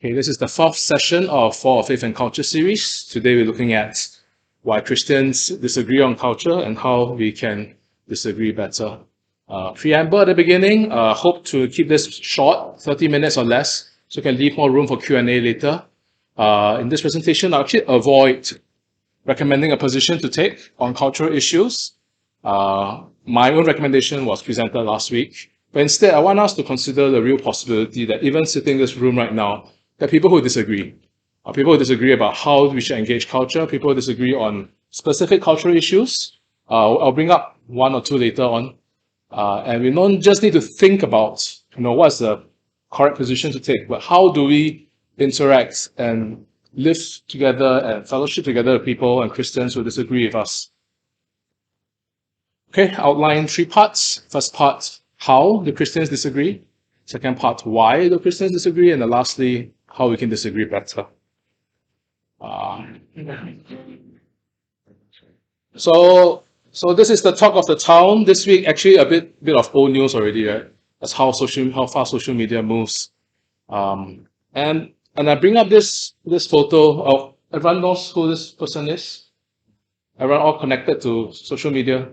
Okay, this is the fourth session of For Faith and Culture series. Today we're looking at why Christians disagree on culture and how we can disagree better. Preamble at the beginning, hope to keep this short, 30 minutes or less, so we can leave more room for Q&A later. In this presentation, I'll actually avoid recommending a position to take on cultural issues. My own recommendation was presented last week, but instead I want us to consider the real possibility that even sitting in this room right now, there are people who disagree. People who disagree about how we should engage culture, people who disagree on specific cultural issues. I'll bring up one or two later on. And we don't just need to think about, what's the correct position to take, but how do we interact and live together and fellowship together with people and Christians who disagree with us. Okay, outline 3 parts. First part, how the Christians disagree. Second part, why the Christians disagree. And then lastly, how we can disagree better. So this is the talk of the town this week. Actually, a bit of old news already, right? That's how fast social media moves. And I bring up this photo of, everyone knows who this person is? Everyone all connected to social media?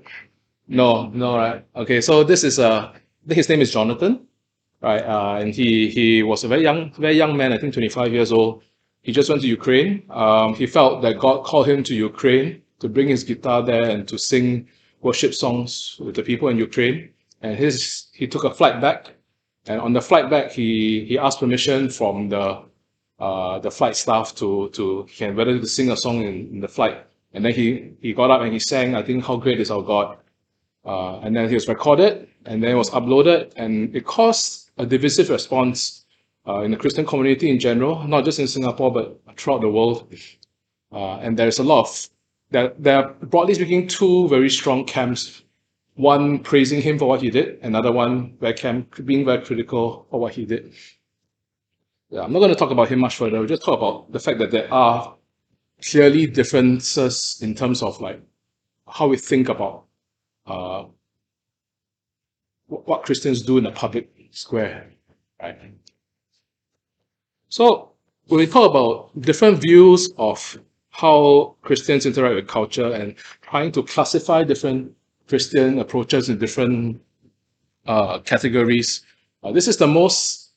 No, right? Okay, so this is I think his name is Jonathan, right? And he was a very young man, I think 25 years old. He just went to Ukraine. He felt that God called him to Ukraine to bring his guitar there and to sing worship songs with the people in Ukraine. And he took a flight back, and on the flight back, he asked permission from the flight staff to whether to sing a song in the flight. And then he got up and he sang, I think, How Great Is Our God. And then he was recorded, and then it was uploaded, and it caused a divisive response in the Christian community in general, not just in Singapore, but throughout the world. And there's a lot of, there are, broadly speaking, 2 very strong camps. One praising him for what he did, another one being very critical for what he did. Yeah, I'm not going to talk about him much further. We'll just talk about the fact that there are clearly differences in terms of like how we think about what Christians do in the public square, right? So when we talk about different views of how Christians interact with culture and trying to classify different Christian approaches in different categories, this is the most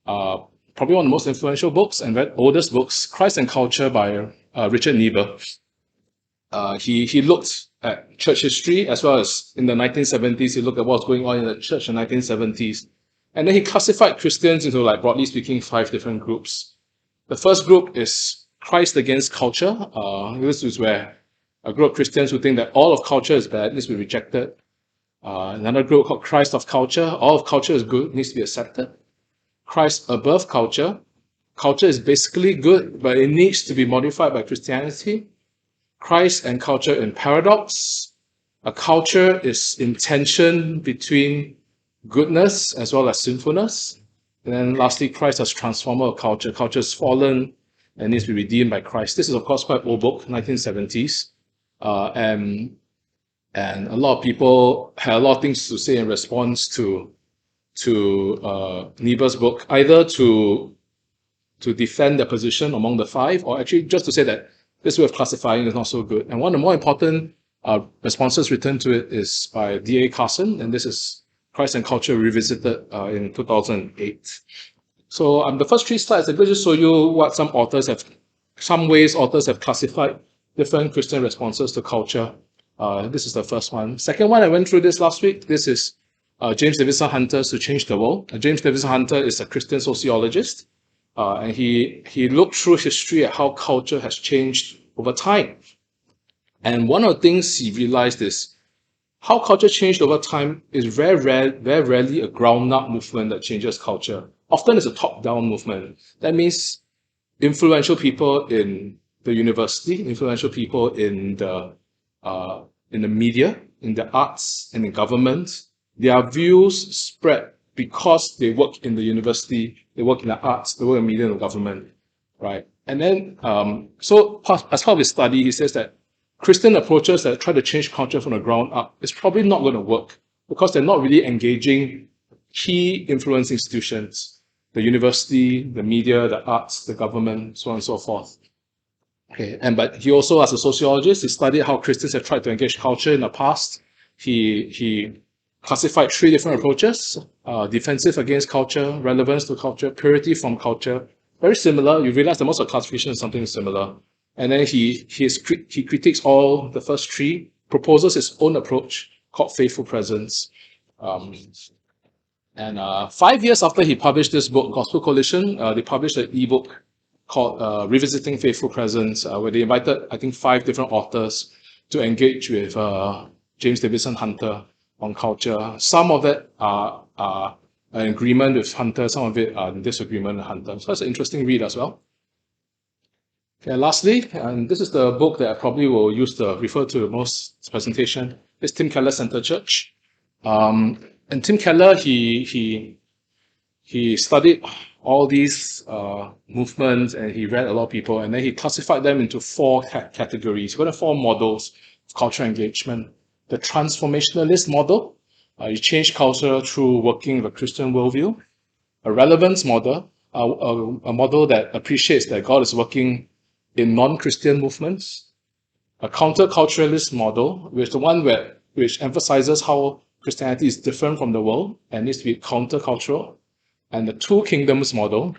probably one of the most influential books and oldest books, Christ and Culture by Richard Niebuhr. He looked at church history as well as in the 1970s. He looked at what's going on in the church in the 1970s. And then he classified Christians into, like, broadly speaking, 5 different groups. The first group is Christ against culture. This is where a group of Christians who think that all of culture is bad, needs to be rejected. Another group called Christ of culture. All of culture is good, needs to be accepted. Christ above culture. Culture is basically good, but it needs to be modified by Christianity. Christ and culture in paradox. A culture is in tension between goodness as well as sinfulness. And then lastly, Christ as transformer of culture. Culture is fallen and needs to be redeemed by Christ. This is, of course, quite old book, 1970s. And a lot of people had a lot of things to say in response to Niebuhr's book, either to defend their position among the 5, or actually just to say that this way of classifying is not so good. And one of the more important responses written to it is by D.A. Carson, and this is Christ and Culture Revisited in 2008. So the first 3 slides, I'm going to just show you what some ways authors have classified different Christian responses to culture. This is the first one. Second one, I went through this last week. This is James Davison Hunter's To Change the World. James Davison Hunter is a Christian sociologist. And he looked through history at how culture has changed over time. And one of the things he realized is how culture changed over time is very rarely a ground-up movement that changes culture. Often it's a top-down movement. That means influential people in the university, influential people in the media, in the arts, and in government, their views spread because they work in the university, they work in the arts, they work in media and the government, right? And then, so as part of his study, he says that Christian approaches that try to change culture from the ground up is probably not going to work because they're not really engaging key influence institutions. the university, the media, the arts, the government, so on and so forth. Okay, but he also, as a sociologist, he studied how Christians have tried to engage culture in the past. He classified 3 different approaches: defensive against culture, relevance to culture, purity from culture. Very similar. You realize that most of the classification is something similar. And then he critiques all the first 3, proposes his own approach called faithful presence. And 5 years after he published this book, Gospel Coalition, they published an ebook called Revisiting Faithful Presence, where they invited, I think, 5 different authors to engage with James Davison Hunter on culture. Some of it are an agreement with Hunter, some of it are in disagreement with Hunter. So that's an interesting read as well. Okay, lastly, and this is the book that I probably will use to refer to the most presentation, is Tim Keller Center Church. And Tim Keller, he studied all these movements, and he read a lot of people, and then he classified them into 4 categories. He got 4 models of cultural engagement. The transformationalist model, you change culture through working with a Christian worldview. A relevance model, a model that appreciates that God is working in non-Christian movements. A counterculturalist model, which is the one which emphasizes how Christianity is different from the world and needs to be countercultural. And the 2 kingdoms model.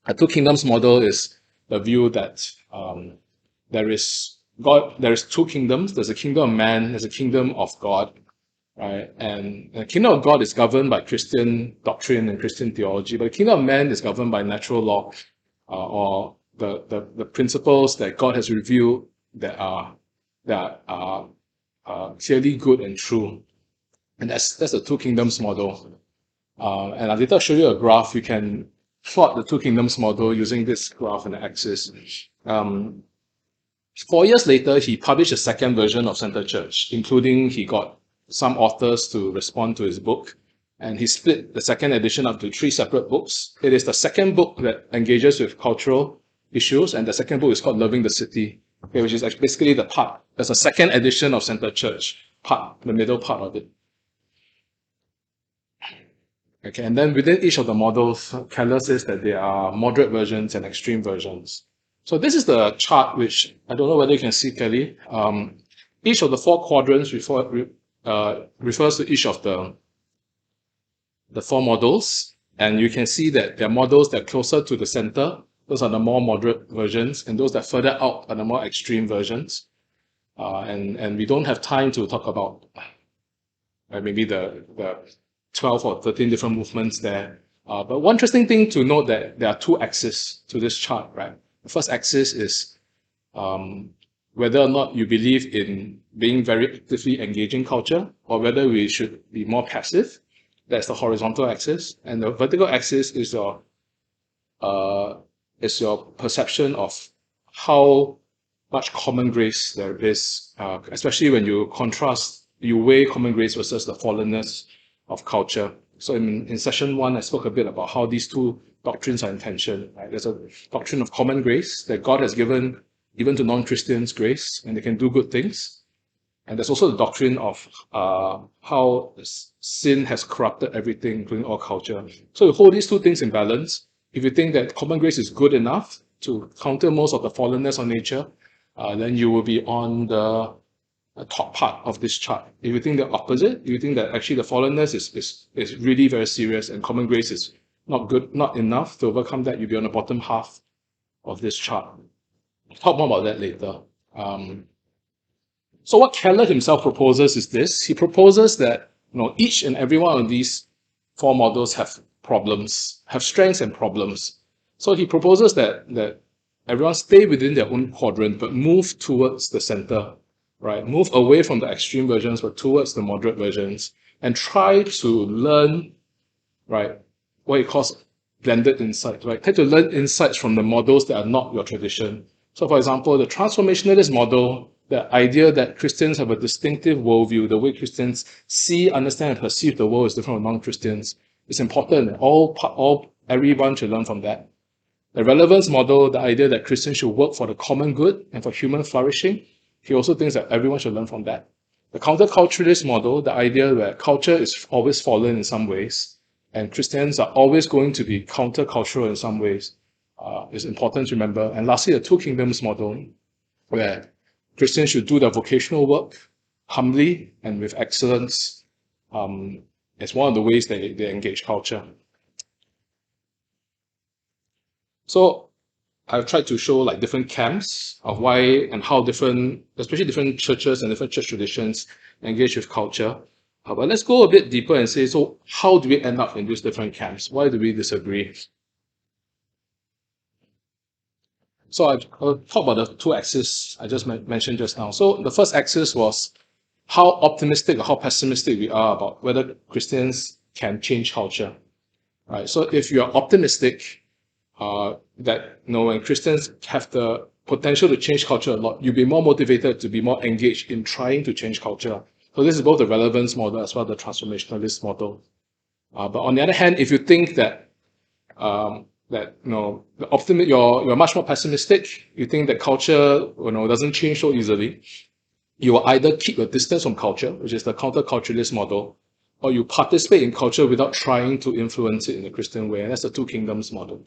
A 2 kingdoms model is the view that there is 2 kingdoms. There's a kingdom of man, there's a kingdom of God, right? And the kingdom of God is governed by Christian doctrine and Christian theology, but the kingdom of man is governed by natural law, or the principles that God has revealed that are clearly good and true. And that's the 2 kingdoms model. And I'll later show you a graph. You can plot the 2 kingdoms model using this graph and the axis. 4 years later, he published a second version of Center Church, including he got some authors to respond to his book. And he split the second edition up to 3 separate books. It is the second book that engages with cultural issues, and the second book is called Loving the City, okay, which is basically the part. There's a second edition of Center Church, the middle part of it. Okay, and then within each of the models, Keller says that there are moderate versions and extreme versions. So this is the chart, which I don't know whether you can see, Kelly. Each of the 4 quadrants refers to each of the 4 models, and you can see that there are models that are closer to the center. Those are the more moderate versions, and those that are further out are the more extreme versions. And we don't have time to talk about maybe the 12 or 13 different movements there. But one interesting thing to note that there are 2 axes to this chart, right? The first axis is whether or not you believe in being very actively engaging culture, or whether we should be more passive. That's the horizontal axis. And the vertical axis is your perception of how much common grace there is, especially when you weigh common grace versus the fallenness of culture. So in session 1, I spoke a bit about how these 2 doctrines are in tension. Right? There's a doctrine of common grace, that God has given even to non-Christians grace, and they can do good things. And there's also the doctrine of how sin has corrupted everything, including all culture. So you hold these 2 things in balance. If you think that common grace is good enough to counter most of the fallenness of nature, then you will be on the top part of this chart. If you think the opposite, if you think that actually the fallenness is really very serious and common grace is not enough to overcome that, you'll be on the bottom half of this chart. I'll talk more about that later. So what Keller himself proposes is this. He proposes that each and every one of these 4 models have problems, have strengths and problems. So he proposes that everyone stay within their own quadrant, but move towards the center, right? Move away from the extreme versions, but towards the moderate versions, and try to learn, right, what he calls blended insights, right? Try to learn insights from the models that are not your tradition. So for example, the transformationalist model, the idea that Christians have a distinctive worldview, the way Christians see, understand, and perceive the world is different from non-Christians, is important. Everyone should learn from that. The relevance model, the idea that Christians should work for the common good and for human flourishing, he also thinks that everyone should learn from that. The counterculturalist model, the idea that culture is always fallen in some ways, and Christians are always going to be countercultural in some ways. It's important to remember. And lastly, the two kingdoms model, where Christians should do their vocational work humbly and with excellence. It's one of the ways they engage culture. So I've tried to show like different camps of why and how different, especially different churches and different church traditions engage with culture. But let's go a bit deeper and say, so how do we end up in these different camps? Why do we disagree? So I'll talk about the two axes I just mentioned just now. So the first axis was how optimistic or how pessimistic we are about whether Christians can change culture. Right. So if you are optimistic, that when Christians have the potential to change culture a lot, you'll be more motivated to be more engaged in trying to change culture. So this is both the relevance model as well as the transformationalist model. But on the other hand, if you think that you're much more pessimistic, you think that culture doesn't change so easily, you will either keep a distance from culture, which is the counterculturalist model, or you participate in culture without trying to influence it in a Christian way. And that's the two kingdoms model.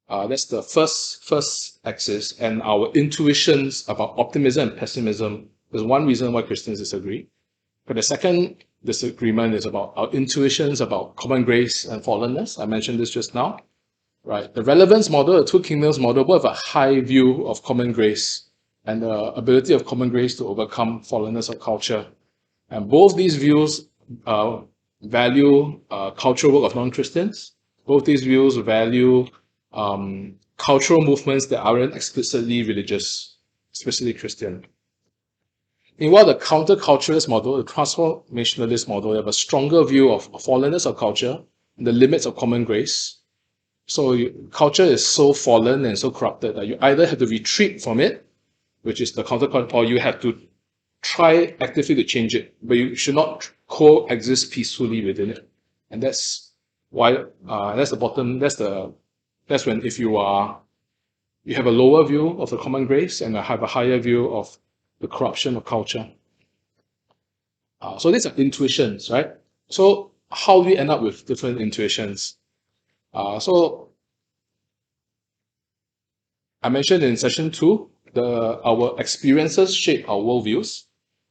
That's the first axis, and our intuitions about optimism and pessimism is one reason why Christians disagree. But the second disagreement is about our intuitions about common grace and fallenness. I mentioned this just now. Right. The relevance model, the two kingdoms model, both have a high view of common grace and the ability of common grace to overcome fallenness of culture. And both these views value cultural work of non-Christians. Both these views value cultural movements that aren't explicitly religious, explicitly Christian. Meanwhile, the counterculturalist model, the transformationalist model, they have a stronger view of fallenness of culture and the limits of common grace. So culture is so fallen and so corrupted that you either have to retreat from it, which is the counterculture, or you have to try actively to change it, but you should not coexist peacefully within it. And that's why that's the bottom. That's when if you have a lower view of the common grace and have a higher view of the corruption of culture. So these are intuitions, right? So how do we end up with different intuitions? So I mentioned in session 2, our experiences shape our worldviews,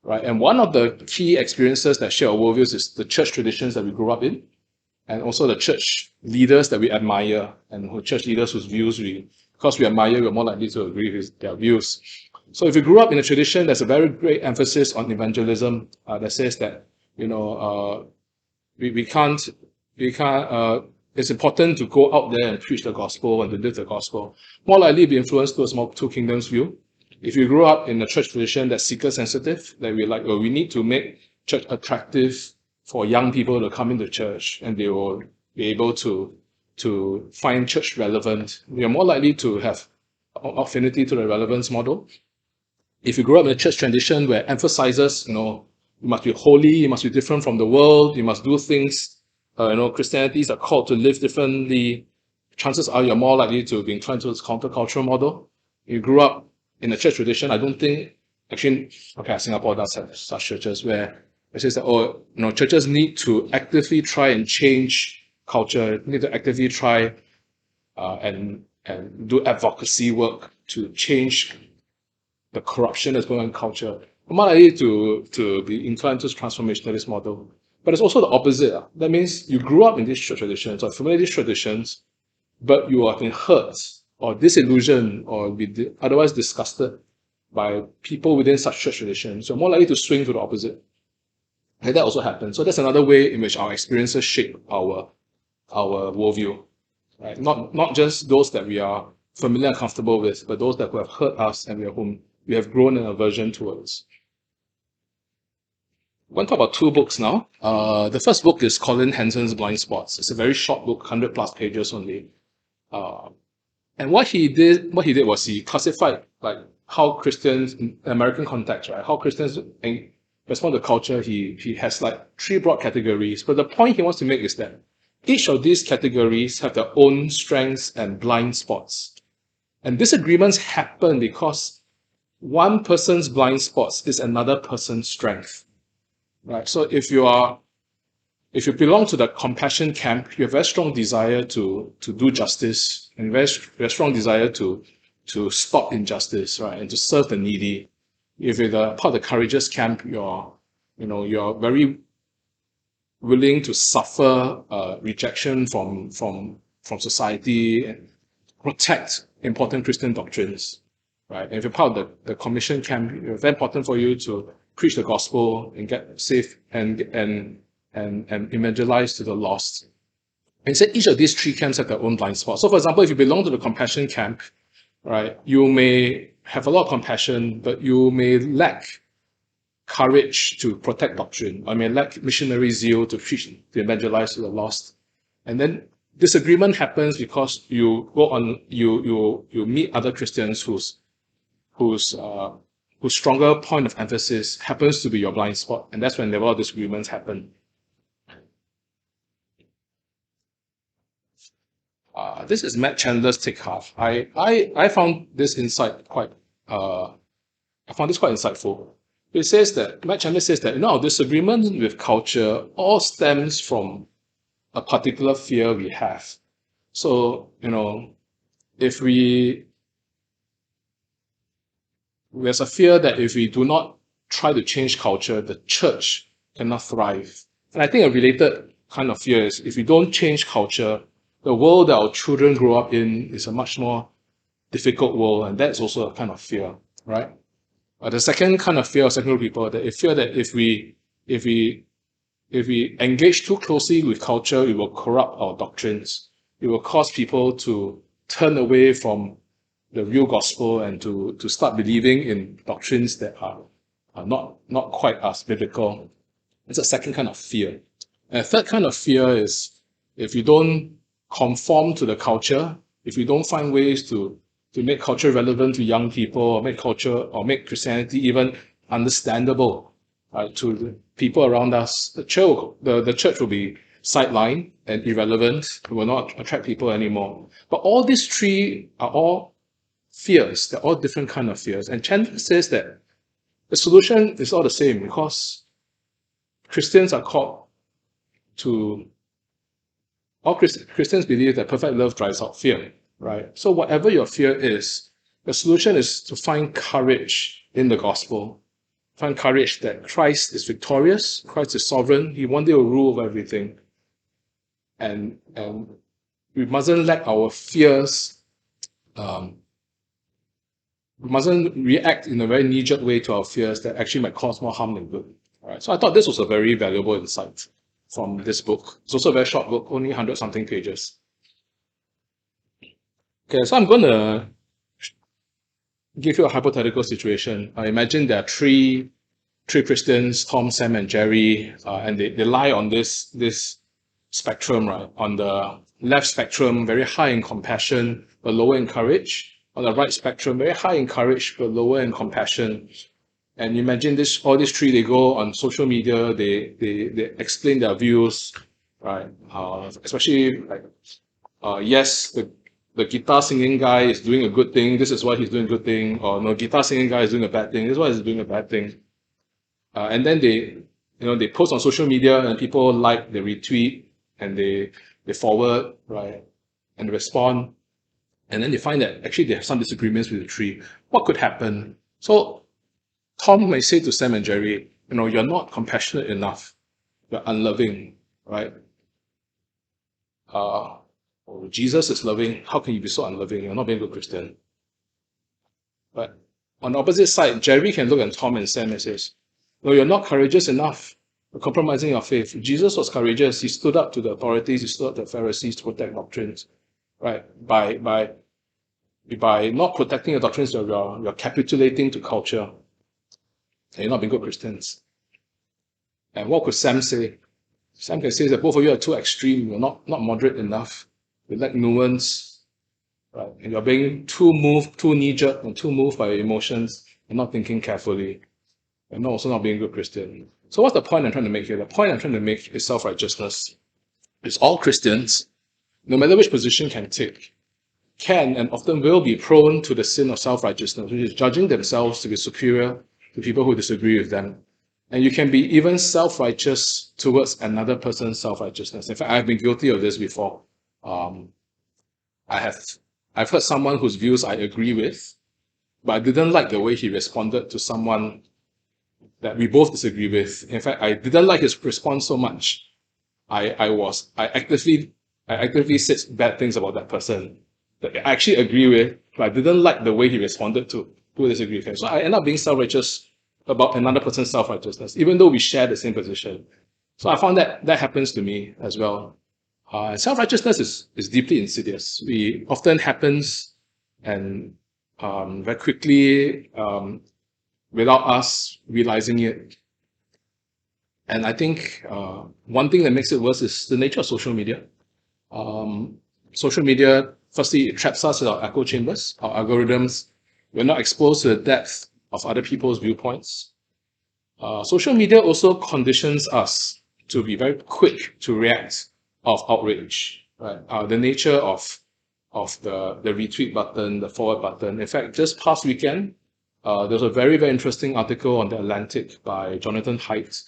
right? And one of the key experiences that shape our worldviews is the church traditions that we grew up in, and also the church leaders that we admire, and church leaders whose views because we admire, we're more likely to agree with their views. So if you grew up in a tradition, there's a very great emphasis on evangelism that says that we can't it's important to go out there and preach the gospel and to live the gospel. More likely be influenced towards more two kingdoms view. If you grew up in a church tradition that's seeker sensitive, that we need to make church attractive for young people to come into church, and they will be able to find church relevant, you're more likely to have affinity to the relevance model. If you grew up in a church tradition where emphasizes, you must be holy, you must be different from the world, you must do things, Christianities are called to live differently, chances are you're more likely to be inclined to this countercultural model. You grew up in a church tradition, I don't think, Singapore does have such churches where it says that, churches need to actively try and change culture, need to actively try and do advocacy work to change the corruption that's going on in culture. I'm more likely to be inclined to this transformationalist model. But it's also the opposite. That means you grew up in these church traditions or familiar these traditions, but you have been hurt or disillusioned or be otherwise disgusted by people within such church traditions. You're more likely to swing to the opposite. And that also happens. So that's another way in which our experiences shape our worldview. Right? Not just those that we are familiar and comfortable with, but those that have hurt us and whom we have grown an aversion towards. I want to talk about two books now. The first book is Colin Hansens' Blind Spots. It's a very short book, 100 plus pages only. And what he did was he classified like how Christians in American context, right? How Christians respond to culture. He has like 3 broad categories. But the point he wants to make is that each of these categories have their own strengths and blind spots. And disagreements happen because one person's blind spots is another person's strength. Right. So if you are if you belong to the compassion camp, you have a very strong desire to do justice and very strong desire to stop injustice, right, and to serve the needy. If you're the part of the courageous camp, you're very willing to suffer rejection from society and protect important Christian doctrines, right? And if you're part of the commission camp, it's very important for you to preach the gospel and get saved and evangelize to the lost. And so each of these three camps have their own blind spots. So, for example, if you belong to the compassion camp, right, you may have a lot of compassion, but you may lack courage to protect doctrine. I may lack missionary zeal to preach, to evangelize to the lost. And then disagreement happens because you go on, you meet other Christians whose stronger point of emphasis happens to be your blind spot, and that's when a lot of disagreements happen. This is Matt Chandler's take half. I found this insight quite insightful. It says that Matt Chandler says that our disagreement with culture all stems from a particular fear we have. So, if there's a fear that if we do not try to change culture, the church cannot thrive. And I think a related kind of fear is if we don't change culture, the world that our children grow up in is a much more difficult world, and that's also a kind of fear, right? The second kind of fear of secular people, that they fear that if we engage too closely with culture, it will corrupt our doctrines. It will cause people to turn away from the real gospel and to start believing in doctrines that are not quite as biblical. It's a second kind of fear. And a third kind of fear is if you don't conform to the culture, if you don't find ways to make culture relevant to young people, or make Christianity even understandable to the people around us, the church will be sidelined and irrelevant. It will not attract people anymore. But all these three are all fears. They're all different kind of fears. And Chandler says that the solution is all the same, because Christians are called to... All Christians believe that perfect love drives out fear, right? So whatever your fear is, the solution is to find courage in the gospel. Find courage that Christ is victorious, Christ is sovereign, He one day will rule over everything. And we mustn't let our fears, we mustn't react in a very knee-jerk way to our fears that actually might cause more harm than good. All right? So I thought this was a very valuable insight from this book. It's also a very short book, only 100-something pages. Okay, so I'm going to give you a hypothetical situation. I imagine there are three Christians, Tom, Sam, and Jerry, and they lie on this spectrum, right? On the left spectrum, very high in compassion, but lower in courage. On the right spectrum, very high in courage, but lower in compassion. And you imagine all these three, they go on social media, they explain their views, right? Especially like, yes, the guitar singing guy is doing a good thing, this is why he's doing a good thing, or no, guitar singing guy is doing a bad thing, this is why he's doing a bad thing. And then they post on social media and people like, they retweet, and they forward, right? And respond. And then they find that actually they have some disagreements with the three. What could happen? So Tom may say to Sam and Jerry, you're not compassionate enough. You're unloving, right? Jesus is loving. How can you be so unloving? You're not being a good Christian. But on the opposite side, Jerry can look at Tom and Sam and says, no, you're not courageous enough. You're compromising your faith. Jesus was courageous. He stood up to the authorities. He stood up to the Pharisees to protect doctrines, right? By not protecting your doctrines, you're capitulating to culture. And you're not being good Christians. And what could Sam say? Sam can say that both of you are too extreme. You're not moderate enough. You lack nuance, right? And you're being too moved, too knee-jerk, and too moved by your emotions, and not thinking carefully. And also not being a good Christian. So what's the point I'm trying to make here? The point I'm trying to make is self-righteousness. It's all Christians, no matter which position can take, can and often will be prone to the sin of self-righteousness, which is judging themselves to be superior to people who disagree with them. And you can be even self-righteous towards another person's self-righteousness. In fact, I've been guilty of this before. Um, I've heard someone whose views I agree with, but I didn't like the way he responded to someone that we both disagree with. In fact, I didn't like his response so much. I actively said bad things about that person that I actually agree with, but I didn't like the way he responded to who disagree with him. So I end up being self-righteous about another person's self-righteousness, even though we share the same position. So I found that that happens to me as well. Self-righteousness is deeply insidious. We often happens and very quickly without us realizing it. And I think one thing that makes it worse is the nature of social media. Social media, firstly, it traps us in our echo chambers, our algorithms. We're not exposed to the depth of other people's viewpoints. Social media also conditions us to be very quick to react of outrage. Right? The nature of the retweet button, the forward button. In fact, just past weekend, there's a very, very interesting article on The Atlantic by Jonathan Haidt.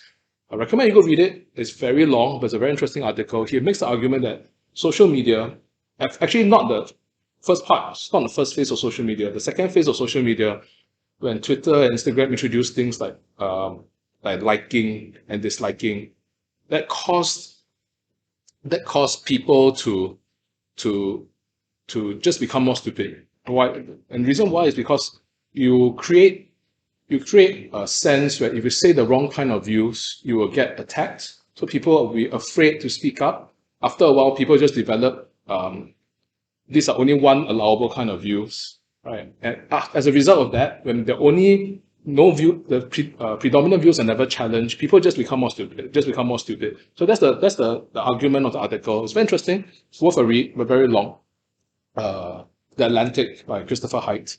I recommend you go read it. It's very long, but it's a very interesting article. He makes the argument that social media, actually not the first part, it's not the first phase of social media. The second phase of social media, when Twitter and Instagram introduced things like liking and disliking, that caused people to just become more stupid. Why? And the reason why is because you create a sense where if you say the wrong kind of views, you will get attacked. So people will be afraid to speak up. After a while, people just develop these are only one allowable kind of views, right? And as a result of that, when the only no view, the predominant views are never challenged, people just become more stupid. So that's the argument of the article. It's very interesting. It's worth a read, but very long. The Atlantic by Christopher Haidt.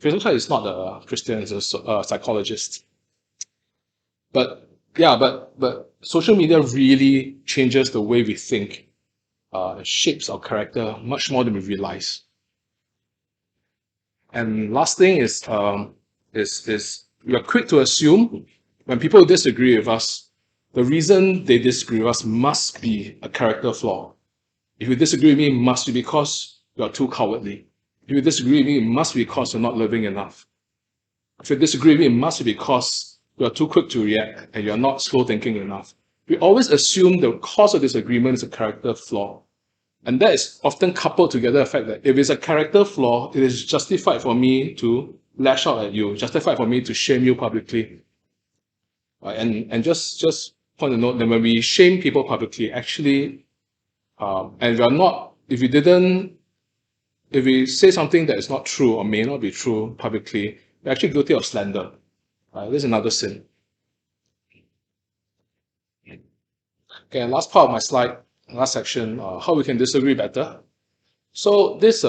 Christopher Haidt is not a Christian; he's a psychologist. But yeah, but social media really changes the way we think. It shapes our character much more than we realize. And last thing is we are quick to assume when people disagree with us, the reason they disagree with us must be a character flaw. If you disagree with me, it must be because you are too cowardly. If you disagree with me, it must be because you're not living enough. If you disagree with me, it must be because you are too quick to react and you're not slow thinking enough. We always assume the cause of disagreement is a character flaw. And that is often coupled together the fact that if it's a character flaw, it is justified for me to lash out at you, justified for me to shame you publicly. And just point to note that when we shame people publicly, actually, and we are not, if we say something that is not true or may not be true publicly, we're actually guilty of slander. This is another sin. Okay, last part of my slide, last section, how we can disagree better. So this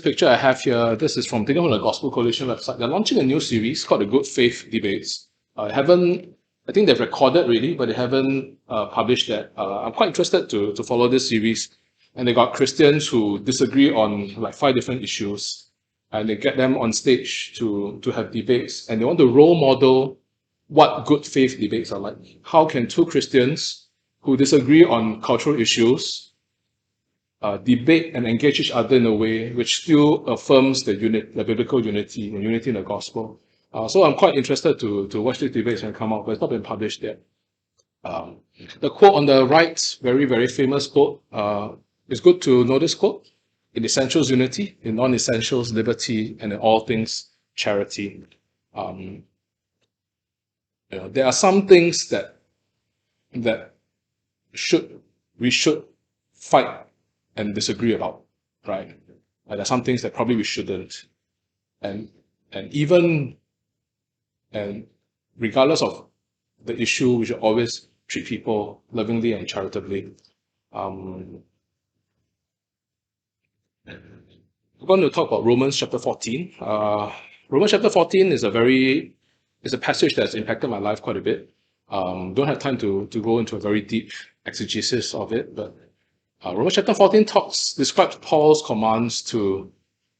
picture I have here, this is taken from the Gospel Coalition website. They're launching a new series called the Good Faith Debates. I think they've recorded really, but they haven't published that. I'm quite interested to follow this series. And they got Christians who disagree on like 5 different issues, and they get them on stage to have debates, and they want to role model what good faith debates are like. How can 2 Christians who disagree on cultural issues debate and engage each other in a way which still affirms the biblical unity and unity in the gospel? So I'm quite interested to watch these debates and come out, but it's not been published yet. The quote on the right, very, very famous quote, it's good to know this quote: in essentials, unity; in non-essentials, liberty; and in all things, charity. There are some things that we should fight and disagree about, right? And there are some things that probably we shouldn't. And regardless of the issue, we should always treat people lovingly and charitably. We're going to talk about Romans chapter 14. Romans chapter 14 is a passage that's impacted my life quite a bit. Don't have time to go into a very deep exegesis of it, but Romans chapter 14 describes Paul's commands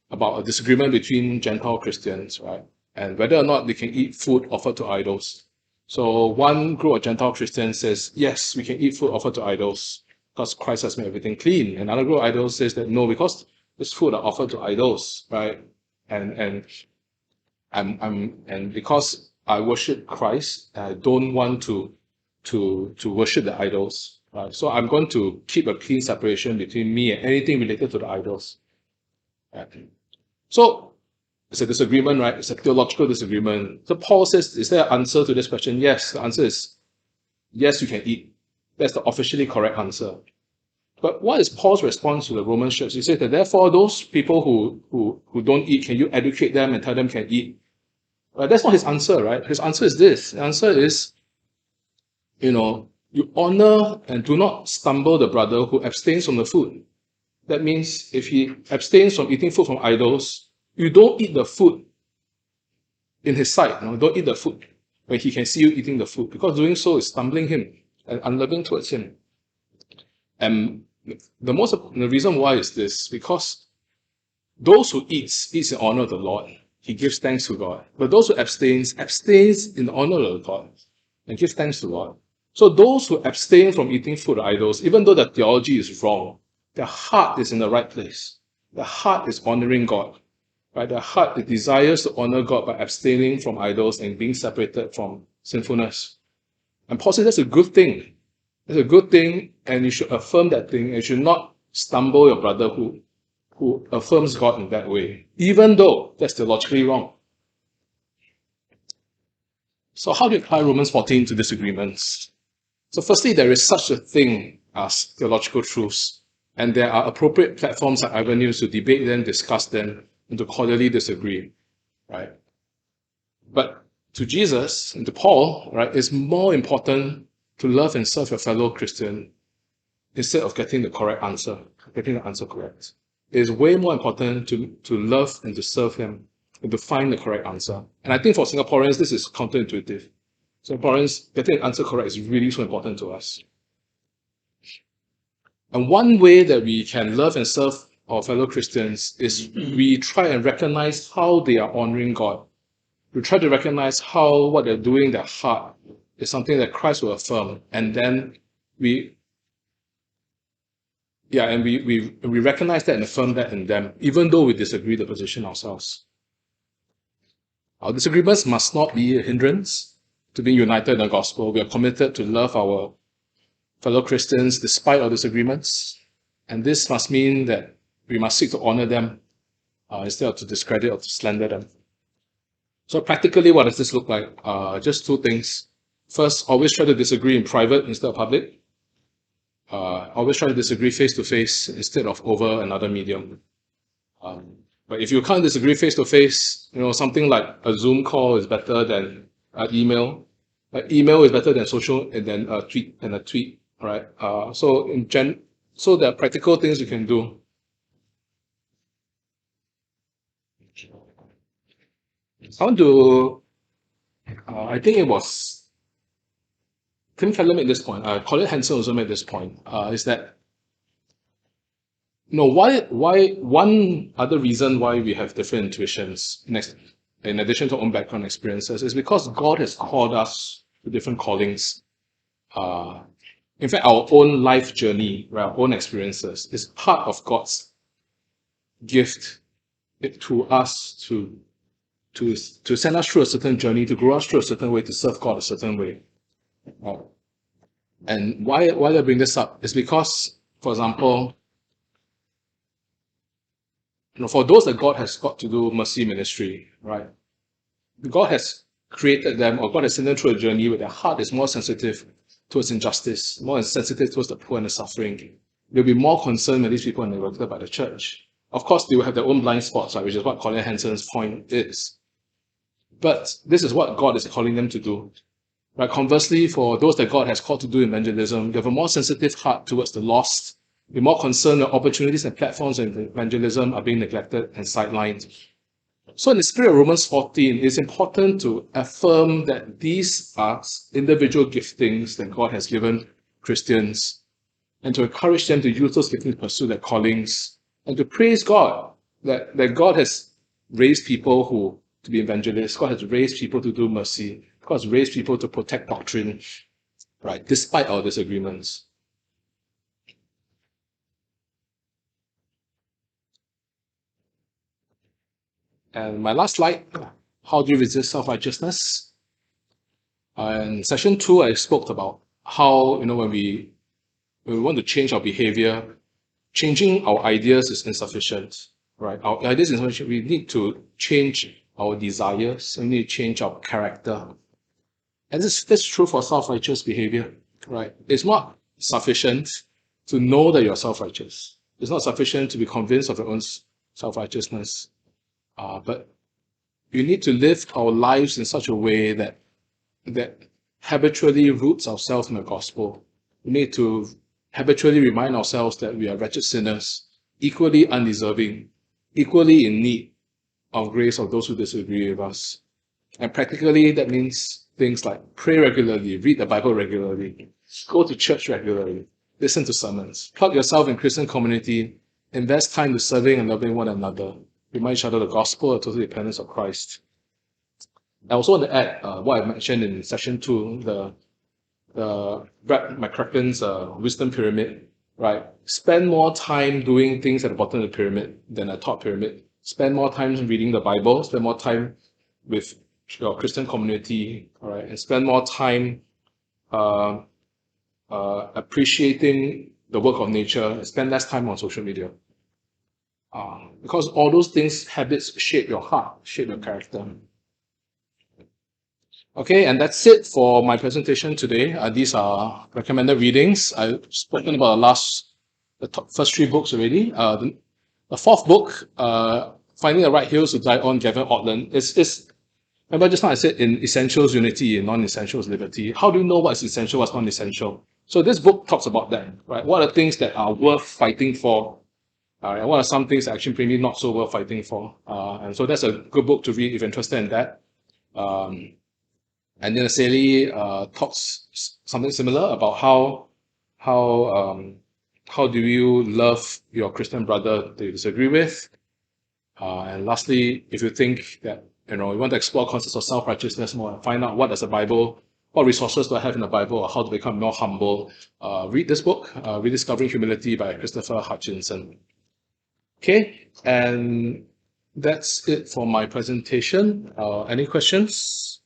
about a disagreement between Gentile Christians, right? And whether or not they can eat food offered to idols. So one group of Gentile Christians says, yes, we can eat food offered to idols because Christ has made everything clean. Another group of idols says that no, because this food are offered to idols, right? And because I worship Christ, I don't want to worship the idols. Right? So I'm going to keep a clean separation between me and anything related to the idols. Right? So it's a disagreement, right? It's a theological disagreement. So Paul says, is there an answer to this question? Yes. The answer is yes, you can eat. That's the officially correct answer. But what is Paul's response to the Roman church? He says that therefore those people who don't eat, can you educate them and tell them can eat? That's not his answer, right? His answer is this. The answer is, you honor and do not stumble the brother who abstains from the food. That means if he abstains from eating food from idols, you don't eat the food in his sight. Don't eat the food when he can see you eating the food, because doing so is stumbling him and unloving towards him. And the reason why is this, because those who eats in honor of the Lord. He gives thanks to God. But those who abstains in honor of God and gives thanks to God. So those who abstain from eating food of idols, even though the theology is wrong, their heart is in the right place. Their heart is honoring God. Right? Their heart, it desires to honor God by abstaining from idols and being separated from sinfulness. And Paul says that's a good thing. It's a good thing, and you should affirm that thing, and you should not stumble your brother who affirms God in that way, even though that's theologically wrong. So how do you apply Romans 14 to disagreements? So firstly, there is such a thing as theological truths, and there are appropriate platforms and avenues to debate them, discuss them, and to cordially disagree, right? But to Jesus and to Paul, right, it's more important to love and serve your fellow Christian instead of getting the correct answer, getting the answer correct. It is way more important to love and to serve him and to find the correct answer. And I think for Singaporeans, this is counterintuitive. Singaporeans, getting an answer correct is really so important to us. And one way that we can love and serve our fellow Christians is we try and recognize how they are honoring God. We try to recognize how what they're doing in their heart is something that Christ will affirm. And then we recognize that and affirm that in them, even though we disagree the position ourselves. Our disagreements must not be a hindrance to being united in the gospel. We are committed to love our fellow Christians despite our disagreements. And this must mean that we must seek to honor them instead of to discredit or to slander them. So practically, what does this look like? Just two things. First, always try to disagree in private instead of public. Always try to disagree face-to-face instead of over another medium. But if you can't disagree face-to-face, something like a Zoom call is better than an email. Email is better than a tweet, right? So there are practical things you can do. I think it was Tim Keller made this point. Colin Hansens also made this point. Is that why one other reason why we have different intuitions in addition to our own background experiences is because God has called us to different callings. In fact, our own life journey, right, our own experiences is part of God's gift to us to send us through a certain journey, to grow us through a certain way, to serve God a certain way. And why I bring this up is because, for example, for those that God has got to do mercy ministry, right? God has created them, or God has sent them through a journey where their heart is more sensitive towards injustice, more sensitive towards the poor and the suffering. They'll be more concerned when these people are neglected by the church. Of course, they will have their own blind spots, right, which is what Colin Hansens' point is. But this is what God is calling them to do. Right? Conversely, for those that God has called to do evangelism, they have a more sensitive heart towards the lost. Be more concerned that opportunities and platforms in evangelism are being neglected and sidelined. So in the spirit of Romans 14, it's important to affirm that these are individual giftings that God has given Christians, and to encourage them to use those giftings to pursue their callings, and to praise God that God has raised people to be evangelists. God has raised people to do mercy. God raised people to protect doctrine, right, despite our disagreements. And my last slide, how do you resist self-righteousness? In session 2, I spoke about how, when we want to change our behavior, changing our ideas is insufficient, right? Our ideas is insufficient. We need to change our desires. We need to change our character. And that's true for self-righteous behavior, right? It's not sufficient to know that you're self-righteous. It's not sufficient to be convinced of your own self-righteousness. But you need to live our lives in such a way that habitually roots ourselves in the gospel. We need to habitually remind ourselves that we are wretched sinners, equally undeserving, equally in need of grace of those who disagree with us. And practically, that means things like pray regularly, read the Bible regularly, go to church regularly, listen to sermons, plug yourself in Christian community, invest time to serving and loving one another, remind each other the gospel, the total dependence of Christ. I also want to add what I mentioned in session 2, the Brad McCracken's wisdom pyramid, right? Spend more time doing things at the bottom of the pyramid than the top pyramid. Spend more time reading the Bible, spend more time with your Christian community, all right? And spend more time appreciating the work of nature, and spend less time on social media. Because all those things, habits, shape your heart, shape your character. Okay, and that's it for my presentation today. These are recommended readings. I've spoken about the first 3 books already. The 4th book, Finding the Right Hills to Die On, Gavin Ortland, is remember just now I said in essentials unity, in non-essentials liberty. How do you know what's essential, what's non-essential? So this book talks about that, right? What are things that are worth fighting for? And what are some things that actually maybe not so worth fighting for? And so that's a good book to read if you're interested in that. And then Naselli talks something similar about how do you love your Christian brother that you disagree with. And lastly, if you think that you want to explore concepts of self-righteousness more and find out what resources do I have in the Bible, or how to become more humble, read this book, Rediscovering Humility by Christopher Hutchinson. Okay, and that's it for my presentation. Any questions?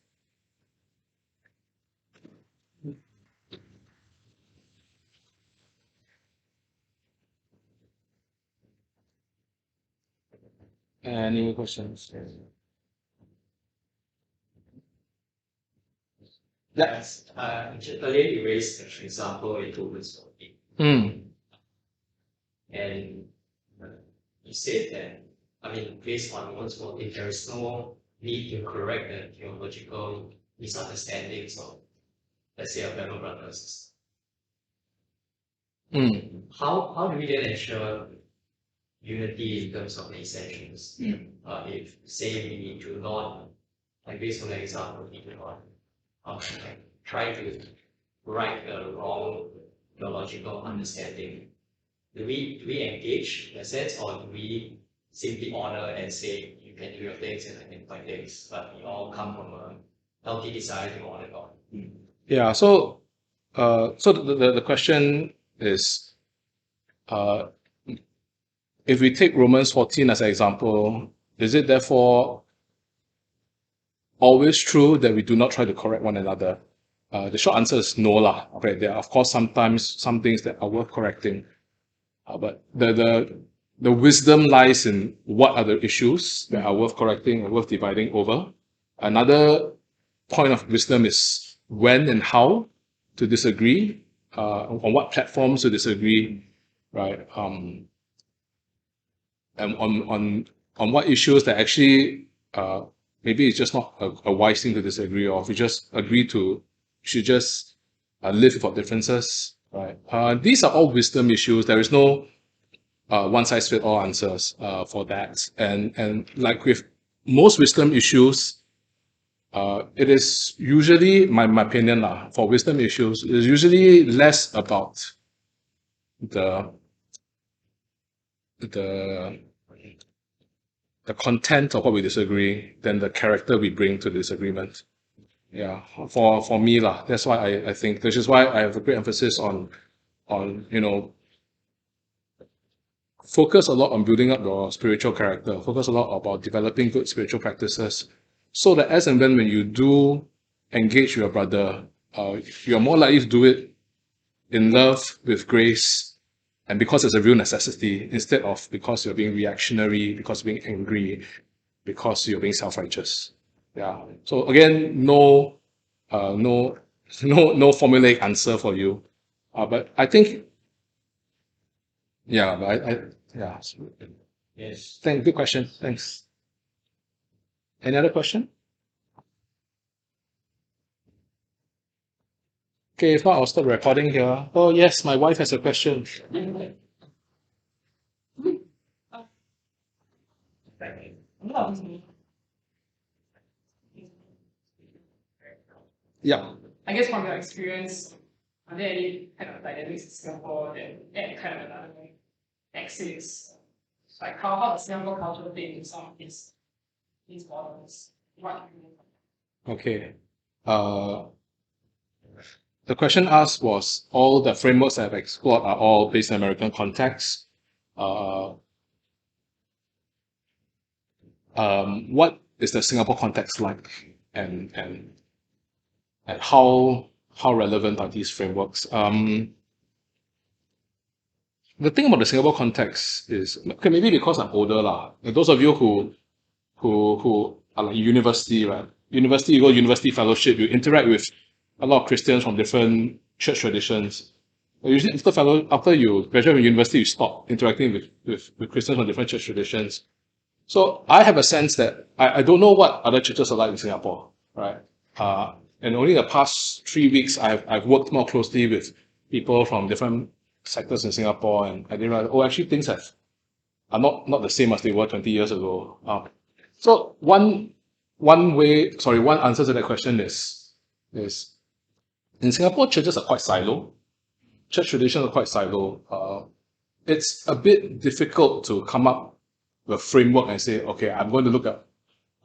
Any questions? Yes. Earlier you raised an example in Romans 14. And you said that, based on Romans 14, there is no need to correct the theological misunderstandings of, let's say, a fellow brothers. How do we then ensure unity in terms of the essentials? If, say, we do not, based on the example, we do not try to right the wrong theological understanding. Do we engage in a sense, or do we simply honor and say you can do your things and I can do my things, but we all come from a healthy desire to honor God? Yeah. So the question is, if we take Romans 14 as an example, is it therefore always true that we do not try to correct one another? The short answer is no lah. Okay, there are of course sometimes some things that are worth correcting, but the wisdom lies in what are the issues that are worth correcting or worth dividing over. Another point of wisdom is when and how to disagree, on what platforms to disagree, right? And on what issues that actually maybe it's just not a wise thing to disagree, or if we just agree to should just live with our differences, right? These are all wisdom issues. There is no one size fits all answers for that. And like with most wisdom issues, it is usually my opinion for wisdom issues is usually less about the content of what we disagree than the character we bring to the disagreement. Yeah, for me lah. That's why I think, which is why I have a great emphasis on focus a lot on building up your spiritual character, focus a lot about developing good spiritual practices, so that as and when you do engage your brother, you're more likely to do it in love, with grace, and because it's a real necessity, instead of because you're being reactionary, because you're being angry, because you're being self-righteous. Yeah. So again, no, no formulaic answer for you. But I think, yeah, but yeah. Yes. Good question. Thanks. Any other question? Okay, if not, I'll stop recording here. Oh, yes, my wife has a question. Yeah. I guess from your experience, are there any kind of dynamics in Singapore that add kind of another axis? Like how does Singapore culture fit into some of these models? What do you think? Okay. Uh, the question asked was all the frameworks I've explored are all based in American context. What is the Singapore context like, and how relevant are these frameworks? The thing about the Singapore context is, okay, maybe because I'm older lah. And those of you who are like university, right? University, you go university fellowship, you interact with a lot of Christians from different church traditions. But usually after you graduate from university, you stop interacting with Christians from different church traditions. So I have a sense that I don't know what other churches are like in Singapore, right? And only the past 3 weeks, I've worked more closely with people from different sectors in Singapore, and I didn't realize, oh, actually things are not the same as they were 20 years ago. So one answer to that question is in Singapore, churches are quite silo. Church traditions are quite silo. It's a bit difficult to come up with a framework and say, okay, I'm going to look at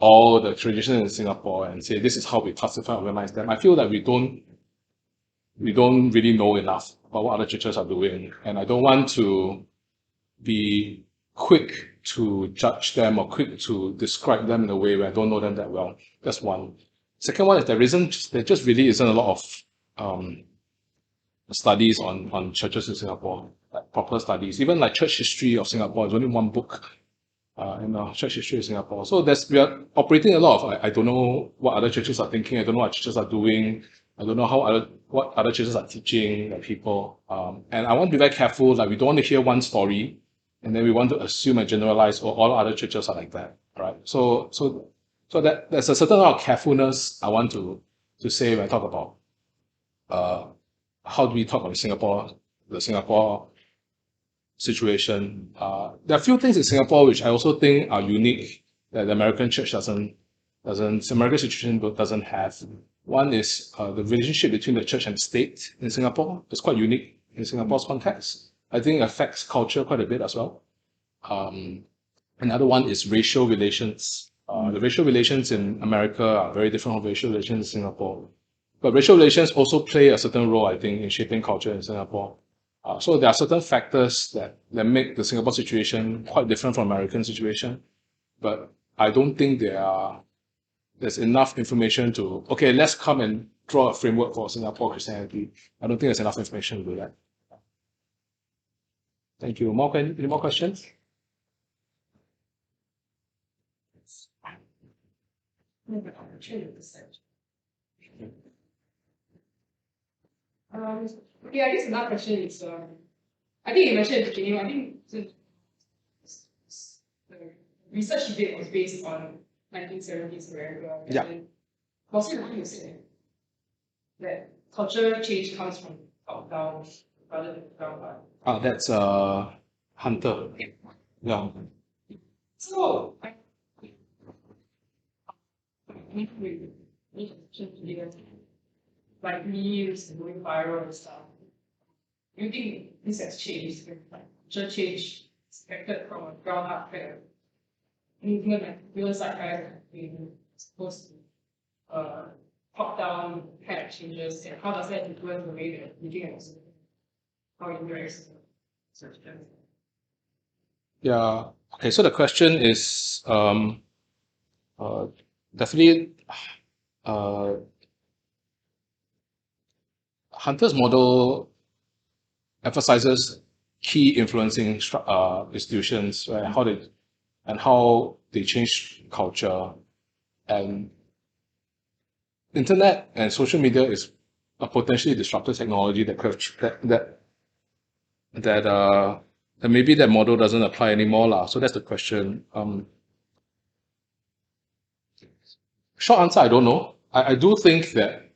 all the traditions in Singapore and say this is how we classify and organize them. I feel that we don't really know enough about what other churches are doing, and I don't want to be quick to judge them or quick to describe them in a way where I don't know them that well. That's one. Second one is there just really isn't a lot of studies on churches in Singapore, like proper studies. Even like church history of Singapore is only one book in the church history of Singapore. So we are operating a lot of, I don't know what other churches are thinking. I don't know what churches are doing. I don't know what other churches are teaching the people. And I want to be very careful. Like we don't want to hear one story, and then we want to assume and generalize, oh, all other churches are like that, right? So that there's a certain amount of carefulness I want to say when I talk about how do we talk about the Singapore situation. There are a few things in Singapore which I also think are unique that the American church doesn't American situation doesn't have. One is the relationship between the church and state in Singapore. It's quite unique in Singapore's context. I think it affects culture quite a bit as well. Another one is racial relations. The racial relations in America are very different from racial relations in Singapore. But racial relations also play a certain role, I think, in shaping culture in Singapore. So there are certain factors that make the Singapore situation quite different from American situation. But I don't think there's enough information to, okay, let's come and draw a framework for Singapore Christianity. I don't think there's enough information to do that. Thank you. Any more questions? Okay, I guess another question is, I think you mentioned at the beginning, I think the research you did was based on 1970s America. And Yeah. then was it what you said? That culture change comes from top down rather than down up. That's Hunter. Yeah. So, like memes and going viral and stuff. Do you think this has changed? Like culture change expected from a ground up kind of movement, like real side guys being supposed to top-down kind of changes, and how does that influence the way that thinking and also how it interacts with such things? Yeah. Okay. So the question is definitely Hunter's model emphasizes key influencing institutions, right? How they change culture, and internet and social media is a potentially disruptive technology that could that maybe that model doesn't apply anymore lah. So that's the question. Short answer, I don't know. I do think that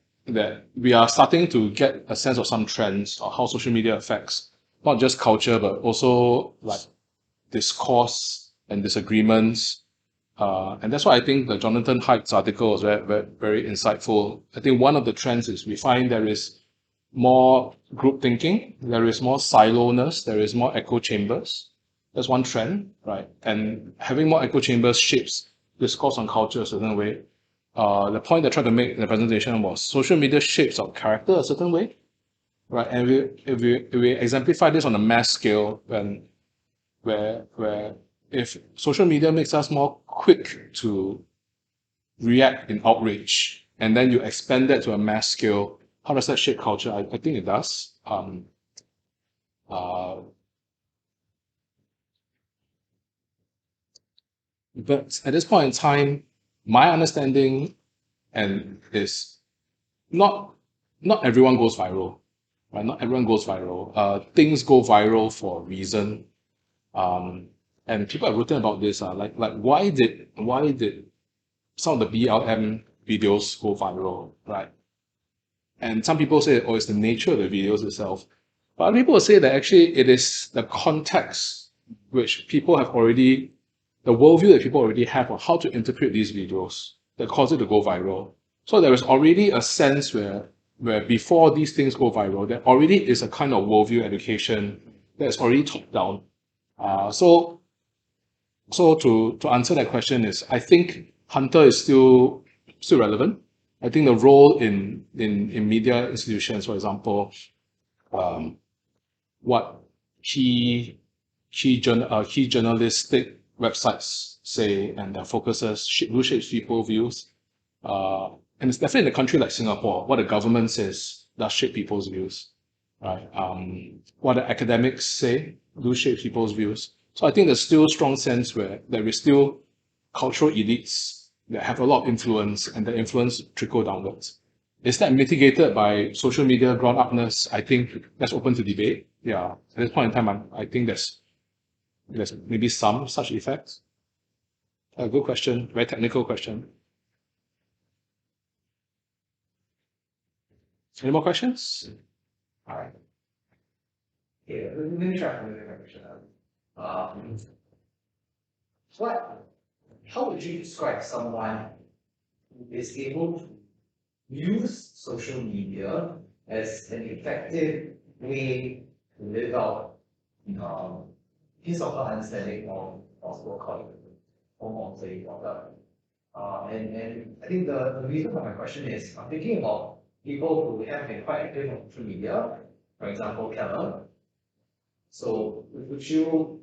we are starting to get a sense of some trends of how social media affects not just culture but also like discourse and disagreements. And that's why I think the Jonathan Haidt's article was very insightful. I think one of the trends is we find there is more group thinking, there is more silo-ness, there is more echo chambers. That's one trend, right? And having more echo chambers shapes discourse on culture a certain way. The point I tried to make in the presentation was social media shapes our character a certain way, right? And if we exemplify this on a mass scale, where if social media makes us more quick to react in outrage, and then you expand that to a mass scale, how does that shape culture? I think it does. But at this point in time, my understanding and is not not everyone goes viral, right? Not everyone goes viral. Things go viral for a reason. And people have written about this. Like why did some of the BLM videos go viral, right? And some people say, oh, it's the nature of the videos itself. But other people say that actually it is the context which people have already, the worldview that people already have on how to interpret these videos that cause it to go viral. So there is already a sense where before these things go viral, there already is a kind of worldview education that's already top down. So to answer that question is, I think Hunter is still relevant. I think the role in media institutions, for example, what key journalistic websites say and their focuses do shape people's views. And it's definitely in a country like Singapore, what the government says does shape people's views, right? What the academics say do shape people's views. So I think there's still a strong sense where there is still cultural elites that have a lot of influence and the influence trickle downwards. Is that mitigated by social media grown-upness? I think that's open to debate. Yeah, at this point in time, I think there's maybe some such effects. A good question, very technical question. Any more questions? All right. Yeah, let me try to make a question. How would you describe someone who is able to use social media as an effective way to live out his or her understanding of possible conflict or say order? And I think the reason for my question is I'm thinking about people who have been quite active on social media, for example, Keller. So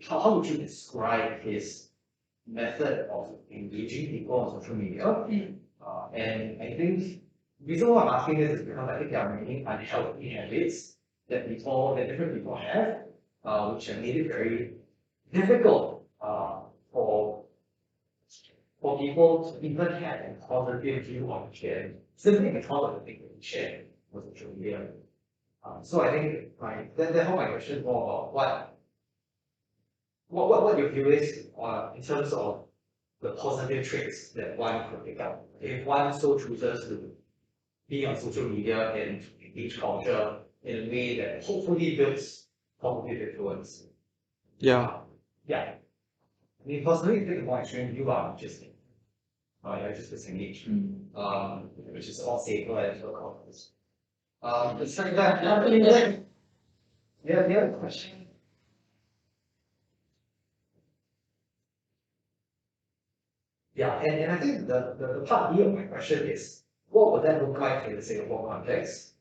how would you describe his method of engaging people on social media? And I think the reason why I'm asking this is because I think there are many unhealthy habits that different people have, which have made it very difficult for people to even have a positive view on share, simply because of the things that we share on social media. So I think therefore my question is more about what your view is in terms of the positive traits that one could pick up if one so chooses to be on social media and engage culture in a way that hopefully builds positive influence. Yeah. Yeah. I mean, personally, I think the more extreme view are just you're just disengaged, which is all safer and for confidence. The second, the other question. Yeah, and I think the part B of my question is what would that look like in the Singapore context?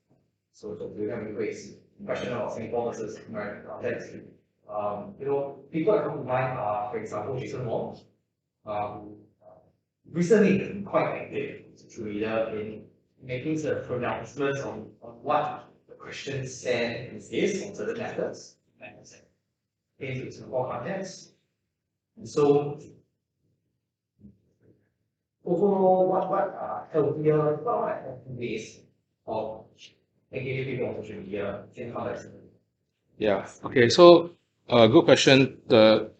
So we're going to raise question about Singapore versus American context. People that come to mind are, for example, Jason Wong, who recently has been quite active through media in making sort of pronouncements on what the Christian stand is on certain matters in the Singapore context. And so, overall, what are healthier ways of engaging people on social media in context? Yeah. Okay. So, good question. To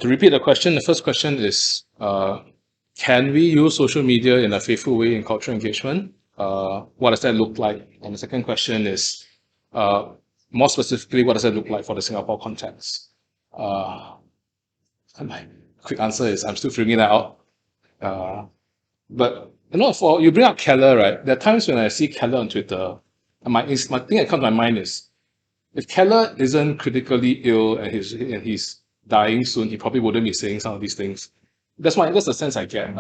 repeat the question, the first question is, can we use social media in a faithful way in cultural engagement? What does that look like? And the second question is, more specifically, what does that look like for the Singapore context? My quick answer is I'm still figuring that out. But for you bring up Keller, right? There are times when I see Keller on Twitter, and my thing that comes to my mind is, if Keller isn't critically ill and he's dying soon, he probably wouldn't be saying some of these things. That's the sense I get.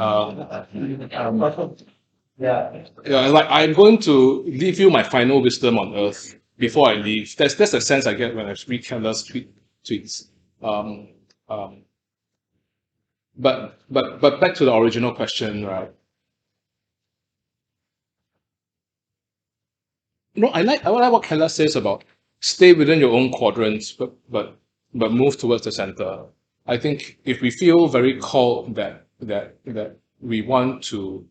Yeah, like I'm going to leave you my final wisdom on earth before I leave. That's the sense I get when I read Keller's tweets. But back to the original question, right? I like what Keller says about stay within your own quadrants, but move towards the center. I think if we feel very called that we want to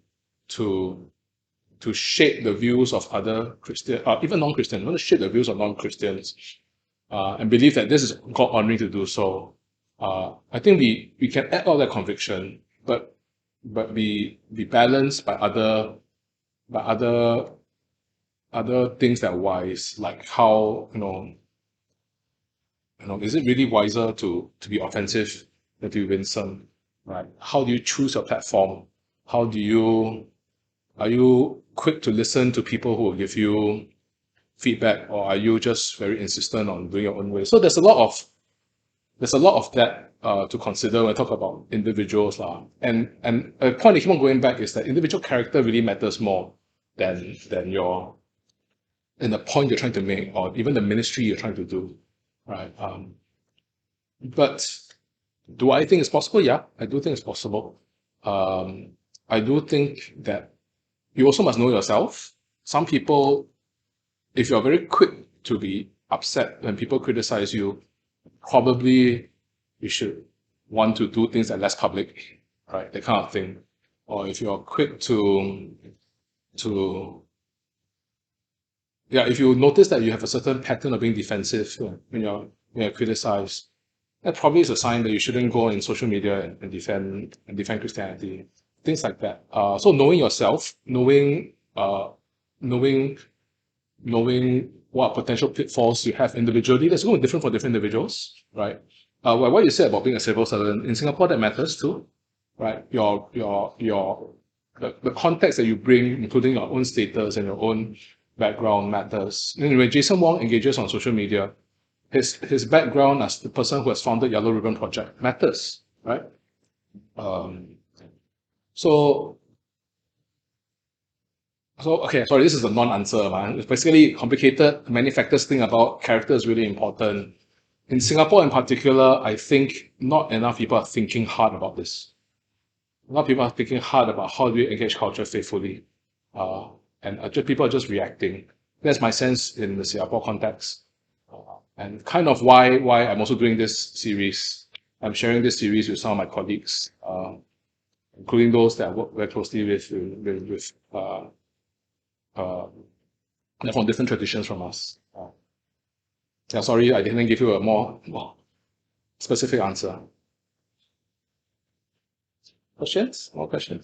shape the views of other Christian, even non-Christians, we want to shape the views of non-Christians, and believe that this is God honoring to do so. I think we can add all that conviction, but be balanced by other things that are wise, like how is it really wiser to be offensive than to be winsome, right? How do you choose your platform? Are you quick to listen to people who will give you feedback, or are you just very insistent on doing your own way? So there's a lot of that to consider when I talk about individuals. And a point that keep on going back is that individual character really matters more than the point you're trying to make, or even the ministry you're trying to do, right? But do I think it's possible? Yeah, I do think it's possible. I do think that you also must know yourself. Some people, if you're very quick to be upset when people criticize you, probably you should want to do things that are less public, right? That kind of thing. Or if you're quick if you notice that you have a certain pattern of being defensive when you're criticized, that probably is a sign that you shouldn't go in social media and defend Christianity, things like that. So knowing yourself, knowing what potential pitfalls you have individually, that's going to be different for different individuals, right? What you said about being a civil servant in Singapore, that matters too, right? The context that you bring, including your own status and your own background, matters. And when Jason Wong engages on social media, his background as the person who has founded Yellow Ribbon Project matters, right? So okay, sorry, this is a non-answer, man. It's basically complicated. Many factors think about. Character is really important. In Singapore in particular, I think not enough people are thinking hard about this. A lot of people are thinking hard about how do we engage culture faithfully. People are just reacting. That's my sense in the Singapore context. And kind of why I'm also doing this series. I'm sharing this series with some of my colleagues, including those that I work very closely with from different traditions from us. Sorry, I didn't give you a more specific answer. Questions? More questions?